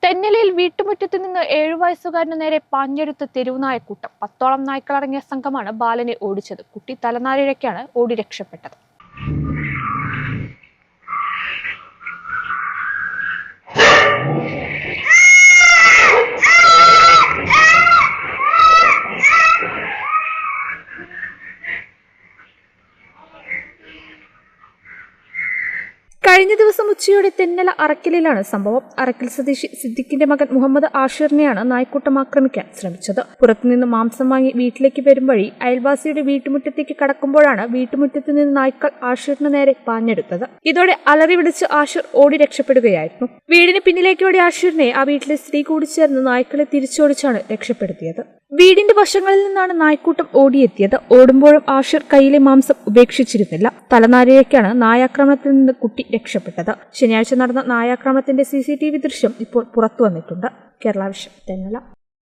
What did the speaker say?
തെന്നലയിൽ വീട്ടുമുറ്റത്ത് നിന്ന് 7 വയസ്സുകാരനു നേരെ പാഞ്ഞെടുത്ത തെരുവുനായക്കൂട്ടം. 10ഓളം നായ്ക്കളടങ്ങിയ സംഘമാണ് ബാലനെ ഓടിച്ചത്. കുട്ടി തലനാരിഴയ്ക്കാണ് ഓടി രക്ഷപ്പെട്ടത്. കഴിഞ്ഞ ദിവസം ഉച്ചയോടെ തെന്നല അറക്കലിലാണ് സംഭവം. അറക്കൽ സ്വദേശി സിദ്ദിഖിന്റെ മകൻ മുഹമ്മദ് ആഷിറിനെയാണ് നായ്ക്കൂട്ടം ആക്രമിക്കാൻ ശ്രമിച്ചത്. പുറത്തുനിന്ന് മാംസം വാങ്ങി വീട്ടിലേക്ക് വരും വഴി അയൽവാസിയുടെ വീട്ടുമുറ്റത്തേക്ക് കടക്കുമ്പോഴാണ് വീട്ടുമുറ്റത്ത് നിന്ന് നായ്ക്കൾ ആഷിറിന് നേരെ പാഞ്ഞെടുത്തത്. ഇതോടെ അലറി വിളിച്ച് ആഷിർ ഓടി രക്ഷപ്പെടുകയായിരുന്നു. വീടിന് പിന്നിലേക്കോടെ ആഷിറിനെ ആ വീട്ടിലെ സ്ത്രീ കൂടി ചേർന്ന് നായ്ക്കളെ തിരിച്ചോടിച്ചാണ് രക്ഷപ്പെടുത്തിയത്. വീടിന്റെ വശങ്ങളിൽ നിന്നാണ് നായ്ക്കൂട്ടം ഓടിയെത്തിയത്. ഓടുമ്പോഴും ആഷിർ കയ്യിലെ മാംസം ഉപേക്ഷിച്ചിരുന്നില്ല. തലനാരിഴയ്ക്കാണ് നായാക്രമണത്തിൽ നിന്ന് കുട്ടി രക്ഷപ്പെട്ടത്. ശനിയാഴ്ച നടന്ന നായാക്രമണത്തിന്റെ CCTV ദൃശ്യം ഇപ്പോൾ പുറത്തു വന്നിട്ടുണ്ട്. കേരള വിഷൻ, തെന്നല.